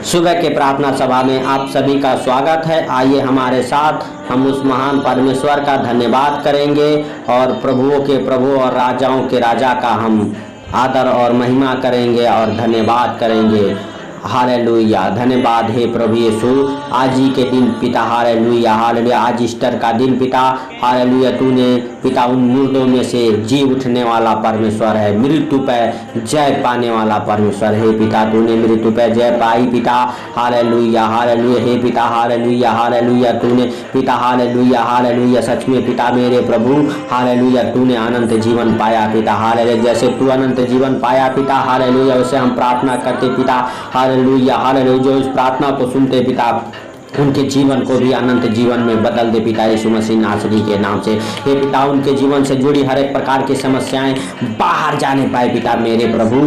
सुबह के प्रार्थना सभा में आप सभी का स्वागत है। आइए हमारे साथ हम उस महान परमेश्वर का धन्यवाद करेंगे और प्रभुओं के प्रभु और राजाओं के राजा का हम आदर और महिमा करेंगे और धन्यवाद करेंगे। हालेलुया, धन्यवाद हे प्रभु यीशु। आज ही के दिन पिता, हालेलुया हालेलुया, आज ईस्टर का दिन पिता, हालेलुया, तूने पिता उन मुर्दों में से जी उठने वाला परमेश्वर है, मृत्यु पर जय पाने वाला परमेश्वर है पिता। तूने मृत्यु पर जय पाई पिता, हालेलुया हालेलुया हे पिता, हालेलुया हालेलुया, तूने पिता, हालेलुया हालेलुया, सच में पिता मेरे प्रभु, हालेलुया, तूने अनंत जीवन पाया पिता, हालेलुया, जैसे तू अनंत जीवन पाया पिता, हालेलुया, उसे हम प्रार्थना करते पिता, हालेलुया हालेलुया, जो इस प्रार्थना को सुनते पिता उनके जीवन को भी अनंत जीवन में बदल दे पिता यीशु मसीह नासरी के नाम से। हे पिता, उनके जीवन से जुड़ी हर एक प्रकार की समस्याएं बाहर जाने पाए पिता मेरे प्रभु।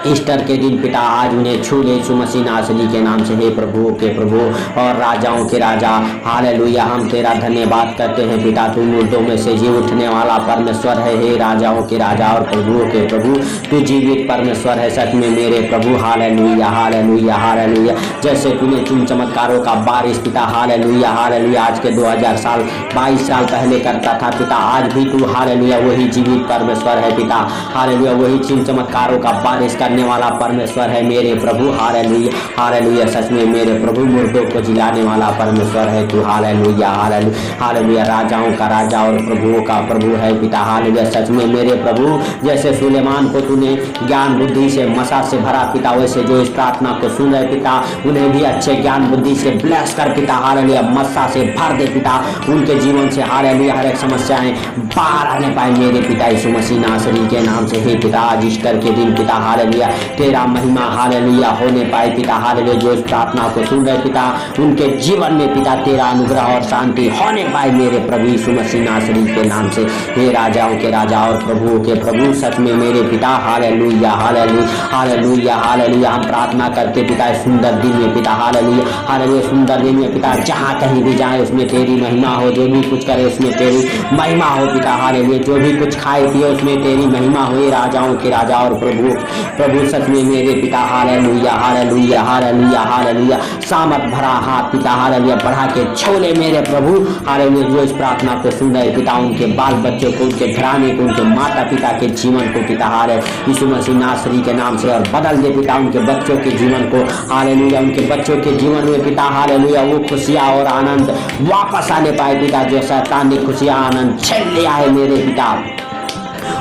ईस्टर के दिन पिता आज उन्हें छू ले यीशु मसीह नासरी के नाम से। हे प्रभुओं के प्रभु और राजाओं के राजा, हालेलुया, हम तेरा धन्यवाद करते हैं पिता। तू मुर्दों में से जी उठने वाला परमेश्वर है। हे राजाओं के राजा और प्रभुओं के प्रभु, तू जीवित परमेश्वर है सच में मेरे प्रभु। हालेलुया हालेलुया हालेलुया, जैसे तूने चिन्ह चमत्कारों का बारिश पिता, हालेलुया हालेलुया, आज के 2000 साल 22 साल पहले करता था पिता, आज भी तू, हालेलुया, वही जीवित परमेश्वर है पिता, हालेलुया, वही चिन्ह चमत्कारों का बारिश करने वाला परमेश्वर है मेरे प्रभु। हालेलुया हालेलुया, सच में मेरे प्रभु, मुर्दों को जिलाने वाला परमेश्वर है तू। हालेलुया हालेलुया हालेलुया, राजाओं का राजा और प्रभुओं का प्रभु है पिता, हालेलुया, सच में मेरे प्रभु। जैसे सुलेमान को तूने ज्ञान बुद्धि से मसा से भरा पिता, वैसे जो इस प्रार्थना को सुन रहे पिता, उन्हें भी अच्छे ज्ञान बुद्धि से ब्लेस कर पिता, हालेलुया, मसा से भर दे पिता, उनके जीवन से, हालेलुया, हर एक समस्याएं बाहर आने पाए मेरे पिता यीशु मसीह नासरी के नाम से। हे पिता, आज ईस्टर के दिन पिता, हालेलुया, तेरा महिमा, हालेलुया, होने पाए पिता, हालेलुया, जो इस प्रार्थना को सुन रहे पिता, उनके जीवन में पिता तेरा अनुग्रह और शांति होने पाए मेरे प्रभु यीशु मसीह नासरी के नाम से। हे राजाओं के राजा और प्रभुओं के प्रभु, सच में मेरे पिता, हालेलुया हालेलुया हालेलुया हालेलुया, हम प्रार्थना करते पिता सुंदर दिन में पिता, हालेलुया हालेलुया, सुंदर दिन में पिता, जहाँ कहीं भी जाए उसमें तेरी महिमा हो, जो भी कुछ करे उसमें तेरी महिमा हो पिता, हालेलुया, जो भी कुछ खाए पिए उसमें तेरी महिमा हो। राजाओं के राजा और प्रभु सच में मेरे पिता, हालेलुया हालेलुया हालेलुया हालेलुया, सामर्थ भरा हाथ पिता, हालेलुया, बढ़ा के छोले मेरे प्रभु, हालेलुया, जो इस प्रार्थना को सुन रहे पिता, उनके बाल बच्चों को, उनके घराने को, उनके माता पिता के जीवन को पिता, हालेलुया, यीशु मसीह नासरी के नाम से, और बदल दे पिता उनके बच्चों के जीवन को, हालेलुया, उनके बच्चों के जीवन में पिता, हालेलुया, वो खुशियाँ और आनंद वापस आने पाए पिता, जो शैतान ने खुशियाँ आनंद छीन लिया है मेरे पिता,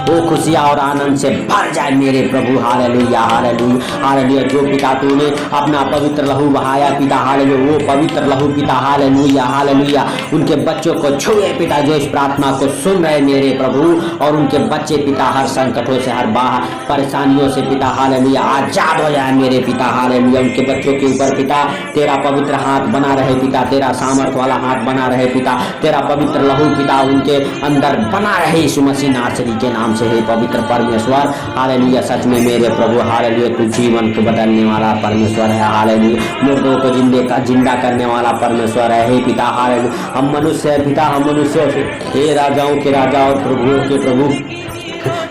वो खुशियाँ और आनंद से भर जाए मेरे प्रभु। हालेलुया हालेलुया हालेलुया, जो पिता तूने अपना पवित्र लहू बहाया पिता, हालेलुया, वो पवित्र लहू पिता, हालेलुया हालेलुया, उनके बच्चों को छुए पिता, जो इस प्रार्थना को सुन रहे मेरे प्रभु, और उनके बच्चे पिता हर संकटों से, हर बाहर परेशानियों से पिता, हालेलुया, आजाद हो जाए मेरे पिता, हालेलुया, उनके बच्चों के ऊपर पिता तेरा पवित्र हाथ बना रहे पिता, तेरा सामर्थ वाला हाथ बना रहे पिता, तेरा पवित्र लहू पिता उनके अंदर बना रहे यीशु मसीह नासरी के नाम से। हे पवित्र परमेश्वर, हालेलुया, सच में मेरे प्रभु, हालेलुया, तू जीवन को बदलने वाला परमेश्वर है, हालेलुया, मुर्दों को जिंदा करने वाला परमेश्वर है। हे पिता, हालेलुया, हम मनुष्य है पिता, हम मनुष्यों से, हे राजाओं के राजा और प्रभुओं के प्रभु,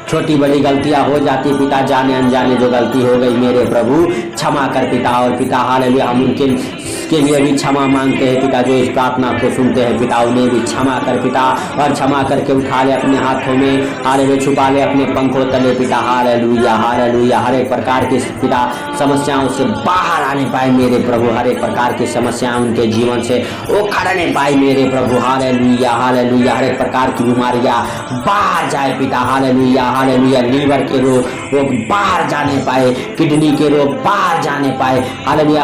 छोटी बड़ी गलतियां हो जाती पिता, जाने अनजाने जो गलती हो गई मेरे प्रभु, क्षमा कर पिता, और पिता, हालेलुया, हम उनके के लिए भी क्षमा मांगते हैं पिता, जो इस प्रार्थना को सुनते हैं पिता, उन्हें भी क्षमा कर पिता, और क्षमा करके उठा ले अपने हाथों में, हालेलुया, छुपा ले अपने पंखों तले पिता, हालेलुया हालेलुया, हर एक प्रकार की पिता समस्याओं से बाहर आने पाए मेरे प्रभु, हर एक प्रकार की समस्याएं उनके जीवन से उखड़ने पाए मेरे प्रभु, हालेलुया हालेलुया, हर एक प्रकार की बीमारियां बाहर जाए पिता, हालेलुया हालेलुया, लीवर के रोग बाहर जाने पाए, किडनी के रोग बाहर जाने पाए, हालेलुया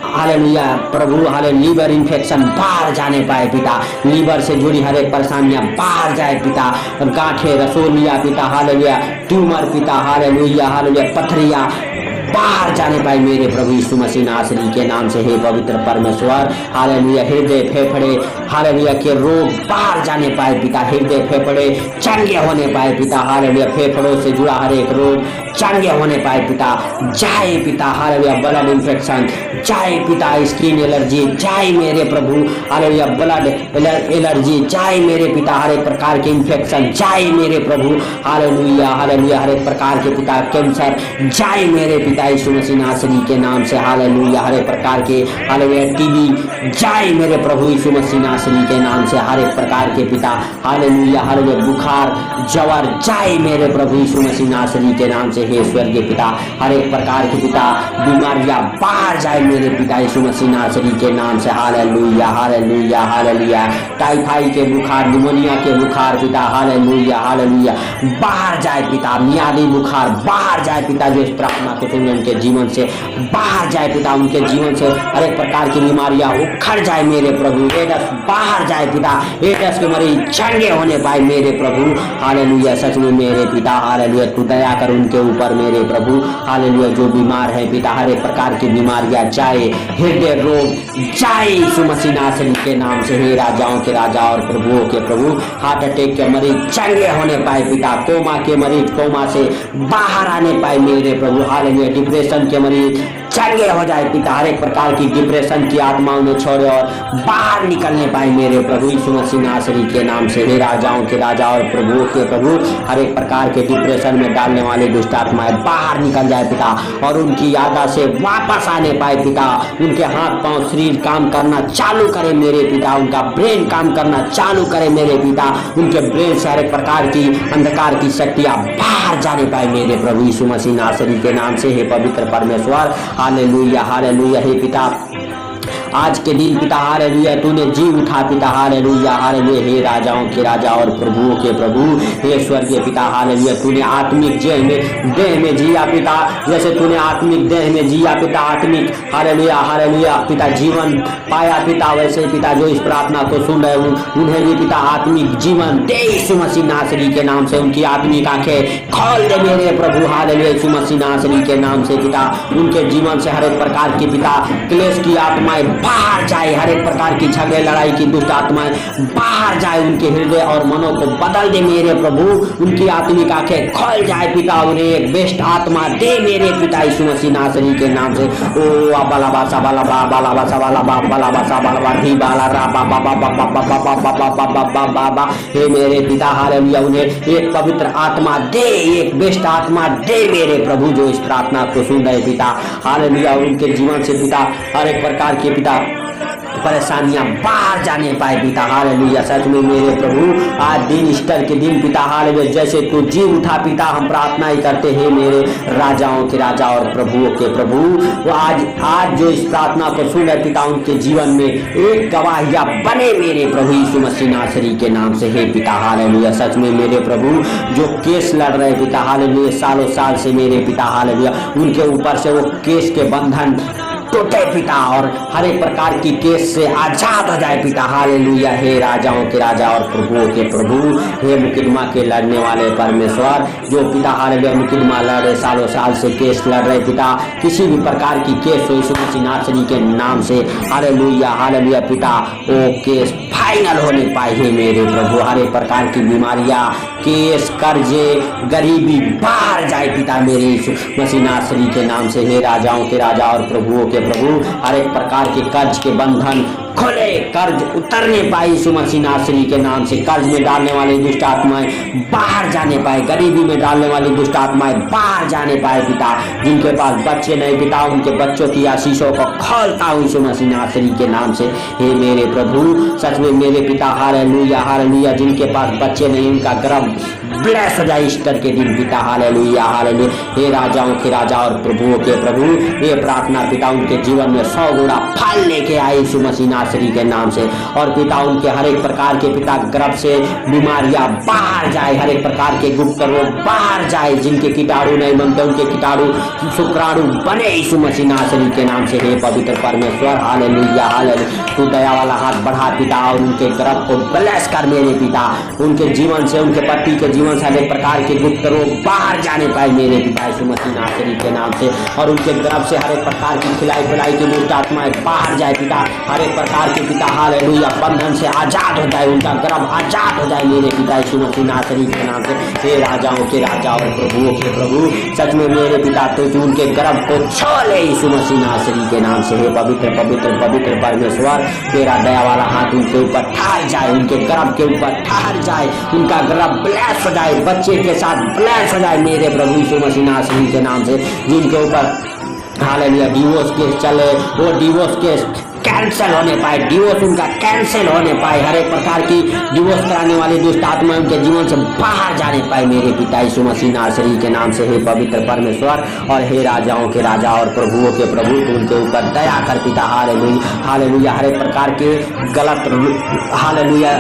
हालेलुया प्रभु, हालेलुया, लीवर इन्फेक्शन बाहर जाने पाए पिता, लीवर से जुड़ी हर एक परेशानियां बाहर जाए पिता, गांठें, रसोलियां पिता, हालेलुया, ट्यूमर पिता, हालेलुया हालेलुया, पथरियां बाहर जाने पाए मेरे प्रभु यीशु मसीह नासरी के नाम से। हे पवित्र परमेश्वर, हालेलुया, हृदय फेफड़े, हालेलुया, के रोग बाहर जाने पाए पिता, हृदय फेफड़े चंगे होने पाए पिता, हालेलुया, फेफड़ों से जुड़ा हर एक रोग चंगे होने पाए पिता, जाए पिता, हालेलुया, ब्लड इन्फेक्शन जाए पिता, स्किन एलर्जी जाए मेरे प्रभु, हालेलुया, ब्लड एलर्जी जाए मेरे पिता, हर एक प्रकार के इन्फेक्शन जाए मेरे प्रभु, हालेलुया हालेलुया, हर एक प्रकार के पिता कैंसर जाए मेरे पिता, पिता यीशु मसीह नासरी के नाम से। हालेलुया। हर एक प्रकार के हालेलुया टीबी जाए मेरे प्रभु यीशु मसीह नासरी के नाम से। हर एक प्रकार के पिता हालेलुया हालेलुया बुखार जवर जाए मेरे प्रभु यीशु मसीह नासरी के नाम से। हे स्वर्गीय पिता हर एक प्रकार के पिता बीमारियां बाहर जाए मेरे पिता यीशु मसीह नासरी के नाम से। हालेलुया हालेलुया हालेलुया टाइफाइड के बुखार निमोनिया के बुखार पिता हालेलुया हालेलुया बाहर जाए पिता। मियादी बुखार बाहर जाए पिता। जो इस प्रार्थना को सुने उनके जीवन से बाहर जाए पिता। उनके जीवन से हर एक प्रकार की बीमारियां उखड़ जाए मेरे प्रभु। एड्स बाहर जाए पिता। एड्स के मरीज चंगे होने पाए मेरे प्रभु। हालेलुया सच में मेरे पिता हालेलुया तू दया कर उनके ऊपर मेरे प्रभु। हालेलुया जो बीमार है पिता हर एक प्रकार की बीमारियां जाए। हृदय रोग जाए यीशु मसीह नासरी के नाम से। हे राजाओं के राजा और प्रभुओं के प्रभु हार्ट अटैक के मरीज चंगे होने पाए पिता। कोमा के मरीज कोमा से बाहर आने पाए मेरे प्रभु। हालेलुया डिप्रेशन के मरीज चंगे हो जाए पिता। हर एक प्रकार की डिप्रेशन की आत्माओं में छोड़े और बाहर निकलने पाए मेरे प्रभु यीशु मसीह नासरी के नाम से। हे राजाओं के राजा और प्रभुओं के प्रभु हर एक प्रकार के डिप्रेशन में डालने वाले दुष्ट आत्माएं बाहर निकल जाए पिता और उनकी यादा से वापस आने पाए पिता। उनके हाथ पांव शरीर काम करना चालू करे मेरे पिता। उनका ब्रेन काम करना चालू करे मेरे पिता। उनके ब्रेन से हर एक प्रकार की अंधकार की शक्तियां बाहर जाने पाए मेरे प्रभु यीशु मसीह नासरी के नाम से। हे पवित्र परमेश्वर हालेलुया हालेलुया हे पिता आज के दिन पिता हालेलुया तूने जी उठा पिता। हालेलुया हालेलुया हे राजाओं के राजा और प्रभुओं के प्रभु हे स्वर्गीय पिता। हालेलुया तूने आत्मिक देह में जिया पिता। जैसे तूने आत्मिक देह में जिया पिता आत्मिक हालेलुया हालेलुया पिता जीवन पाया पिता। वैसे पिता जो इस प्रार्थना को सुन रहे उन्हें भी पिता आत्मिक जीवन दे यीशु मसीह नासरी के नाम से। उनकी आत्मिक आंखें खोल दे मेरे प्रभु। हालेलुया यीशु मसीह नासरी के नाम से पिता। उनके जीवन से हर एक प्रकार की पिता क्लेश की आत्माएं बाहर जाए। हर एक प्रकार की झगड़े लड़ाई की दुष्ट आत्माएं बाहर जाए। उनके हृदय और मनों को बदल दे मेरे प्रभु। उनकी आत्मिक आंखें खोल जाए पिता। उन्हें एक बेस्ट आत्मा दे मेरे पिता यीशु मसीह नासरी के नाम से। ओ बाला बासा बाला बा बाला बासा बाला बा बाला बासा बाला बा धी बाला रा बा बा बा बा बा बा बा बा बा बा बा बा बा हे मेरे पिता हालेलुया उन्हें एक पवित्र आत्मा दे। एक बेस्ट आत्मा दे मेरे प्रभु जो इस प्रार्थना को सुन रहे पिता। हालेलुया उनके जीवन से पिता हर एक प्रकार के पिता परेशानियां बाहर जाने पाए पिता। हालेलुया सच में मेरे प्रभु आज दिन ईस्टर के दिन पिता हालेलुया जैसे तू जी उठा पिता हम प्रार्थना ही करते हैं मेरे राजाओं के राजा और प्रभुओं के प्रभु। वो आज जो इस प्रार्थना को सुन रहे पिता उनके जीवन में एक गवाहिया बने मेरे प्रभु यीशु मसीह नासरी के नाम से। हे पिता हालेलुया सच में मेरे प्रभु जो केस लड़ रहे पिता हालेलुया सालों साल से मेरे पिता हालेलुया उनके ऊपर से वो केस के बंधन टूटे पिता और हर एक प्रकार की केस से आजाद हो जाए पिता। हालेलुया हे राजाओं के राजा और प्रभुओं के प्रभु हे मुकदमा के लड़ने वाले परमेश्वर जो पिता हालेलुया मुकदमा लड़ रहे सालों साल से केस लड़ रहे पिता किसी भी प्रकार की केस हो यीशु मसीह नासरी के नाम से। हालेलुया हालेलुया पिता वो केस फाइनल होने पाए है मेरे प्रभु। हर एक प्रकार की बीमारियां केस कर्जे गरीबी बाहर जाए पिता मेरे यीशु मसीह नासरी के नाम से। हे राजाओं के राजा और प्रभुओं के प्रभु हर एक प्रकार के कर्ज के बंधन खुले कर्ज उतरने पाए यीशु मसीह नासरी के नाम से। कर्ज में डालने वाली दुष्ट आत्माएं बाहर जाने पाए। गरीबी में डालने वाली दुष्ट आत्माएं बाहर जाने पाए पिता। जिनके पास बच्चे नहीं पिता उनके बच्चों की आशीषों को खोलता हूँ यीशु मसीह नासरी के नाम से। हे मेरे प्रभु सच में मेरे पिता हालेलुया हालेलुया जिनके पास बच्चे नहीं उनका गर्भ ब्लेस हो जाए ईस्टर के दिन पिता। हालेलुया हालेलुया हे राजाओं के राजा और प्रभुओं के प्रभु ये प्रार्थना पिता उनके जीवन में 100 गुना फल लेके आए यीशु मसीह नासरी के नाम से। और पिता उनके हर एक प्रकार के पिता गर्भ से बीमारियां बाहर जाए। हर एक प्रकार के गुप्त रोग बाहर जाए। जिनके कीटाणु नहीं बनते उनके कीटाणु शुक्राणु बने यीशु मसीह नासरी के नाम से। हे पवित्र परमेश्वर हालेलुया हालेलुया तू दया वाला हाथ बढ़ा पिता और उनके गर्भ को ब्लेस कर मेरे पिता। उनके जीवन से उनके पति के जीवन से हर एक प्रकार के गुप्त रोग बाहर जाने पाए मेरे पिता यीशु मसीह नासरी के नाम से। और उनके गर्भ से हर एक प्रकार की खिलाई पिलाई की दुष्ट आत्माएं बाहर जाए पिता। हर एक प्रकार प्रकार के पिता हालेलुया बंधन से आजाद हो जाए, उनका गर्भ आजाद हो जाए मेरे पिता यीशु मसीह नासरी के नाम से। हे राजाओं के राजा और प्रभुओं के प्रभु, सच में मेरे पिता तो उनके गर्भ को छोड़े यीशु मसीह नासरी के नाम से। हे पवित्र पवित्र पवित्र परमेश्वर, तेरा दया वाला हाथ उनके ऊपर ठहर जाए, उनके गर्भ के ऊपर ठहर जाए, उनका गर्भ ब्लेस हो जाए, बच्चे के साथ ब्लेस हो जाए मेरे प्रभु यीशु मसीह नासरी के नाम से। जिनके ऊपर हालेलुया डिवोर्स केस चले, वो डिवोर्स केस कैंसिल होने पाए, डिवोर्स उनका कैंसिल होने पाए, हर एक प्रकार की डिवोर्स कराने वाली दुष्ट आत्मा उनके जीवन से बाहर जाने पाए मेरे पिता यीशु मसीह नासरी के नाम से। हे पवित्र परमेश्वर और हे राजाओं के राजा और प्रभुओं के प्रभु, तू उनके ऊपर दया कर पिता हालेलुया हालेलुया। हर एक प्रकार के गलत हालेलुया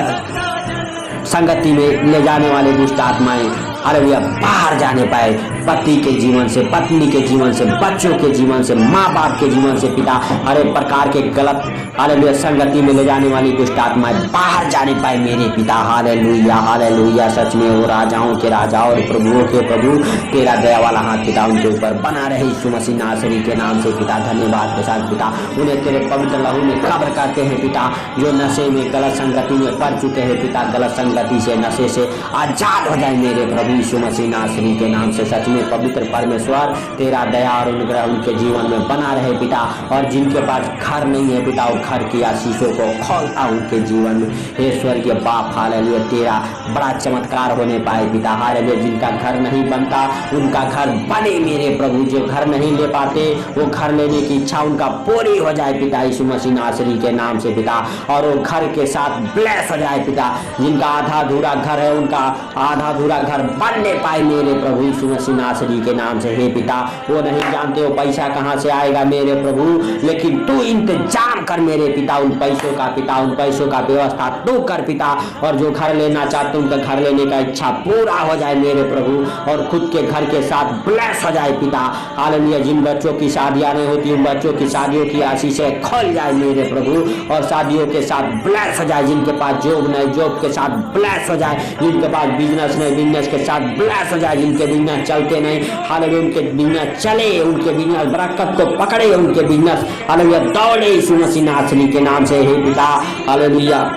संगति में ले जाने वाले दुष्ट आत्माएं हालेलुया बाहर जाने पाए, पति के जीवन से, पत्नी के जीवन से, बच्चों के जीवन से, माँ बाप के जीवन से पिता हर एक प्रकार के गलत हालेलुया संगति में ले जाने वाली दुष्ट आत्माएं बाहर जाने पाए मेरे पिता हालेलुया हालेलुया। सच में वो राजाओं के राजा और प्रभुओं के प्रभु, तेरा दया वाला हाथ पिता उनके ऊपर बना रहे यीशु मसीह नासरी के नाम से पिता। धन्यवाद के साथ पिता उन्हें तेरे पवित्र लहू में कब्र करते हैं पिता, जो नशे में गलत संगति में पड़ चुके हैं पिता, गलत संगति से नशे से आजाद हो जाए मेरे प्रभु यीशु मसीह नासरी के नाम से। सच में पवित्र परमेश्वर, तेरा दया और अनुग्रह उनके जीवन में बना रहे पिता, और जिनके पास घर नहीं है पिता, वो घर की आशीषों को खोलता उनके जीवन में। हे स्वर्गीय बाप हालेलुया, तेरा बड़ा चमत्कार होने पाए पिता हालेलुया। जिनका घर नहीं बनता उनका घर बने मेरे प्रभु, जो घर नहीं ले पाते वो घर लेने की इच्छा उनका पूरी हो जाए पिता यीशु मसीह नासरी के नाम से पिता, और वो घर के साथ ब्लेस हो जाए पिता। जिनका आधा अधूरा घर है उनका आधा अधूरा घर बनने पाए मेरे प्रभु यीशु मसीह नासरी के नाम से। हे पिता, वो नहीं जानते वो पैसा कहाँ से आएगा मेरे प्रभु, लेकिन तू इंतजाम कर मेरे पिता उन पैसों का पिता, उन पैसों का व्यवस्था तू कर पिता, और जो घर लेना चाहते उनका घर लेने का इच्छा पूरा हो जाए मेरे प्रभु, और खुद के घर के साथ ब्लेस हो जाए पिता हालेलुया। जिन बच्चों की शादियां नहीं होती उन बच्चों की शादियों की आशीषें खोल जाए मेरे प्रभु, और शादियों के साथ ब्लेस हो जाए। जिनके पास जॉब नहीं जॉब के साथ ब्लेस हो जाए, जिनके पास बिजनेस नहीं बिजनेस के साथ ब्लेस हो जाए, जिनके बिजनेस चलते नहीं हालेलुया उनके बिजनेस चले, उनके बिजनेस बरकत को पकड़े, उनके बिजनेस हालेलुया दौड़े यीशु मसीह नासरी के नाम से। हे पिता हालेलुया,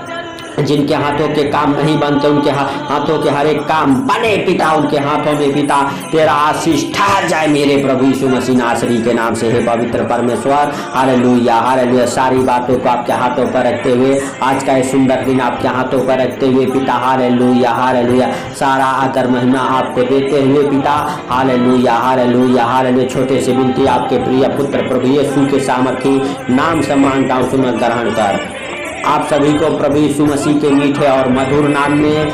जिनके हाथों के काम नहीं बनते उनके हाथों के हर एक काम बने पिता, उनके हाथों में पिता तेरा आशीष ठहर जाए मेरे प्रभु यीशु मसीह नासरी के नाम से। हे पवित्र परमेश्वर हालेलुया हालेलुया, सारी बातों को आपके हाथों पर रखते हुए, आज का ये सुंदर दिन आपके हाथों पर रखते हुए पिता हालेलुया हालेलुया, सारा आकर महिमा आपको देते हुए पिता हालेलुया हालेलुया हालेलुया। छोटे से विनती आपके प्रिय पुत्र प्रभु यीशु के सामर्थी नाम से मांगता हूँ, सुन ग्रहण कर। आप सभी को प्रभु यीशु मसीह के मीठे और मधुर नाम में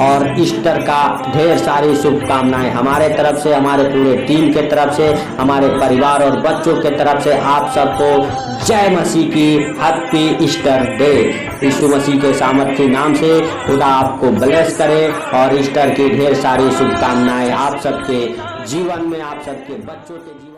और ईस्टर का ढेर सारी शुभकामनाएं हमारे तरफ से, हमारे पूरे टीम के तरफ से, हमारे परिवार और बच्चों के तरफ से आप सबको जय मसीह की हैप्पी ईस्टर डे। यीशु मसीह के सामर्थ्य नाम से खुदा आपको ब्लेस करे और ईस्टर की ढेर सारी शुभकामनाएं आप सबके जीवन में, आप सबके बच्चों के जीवन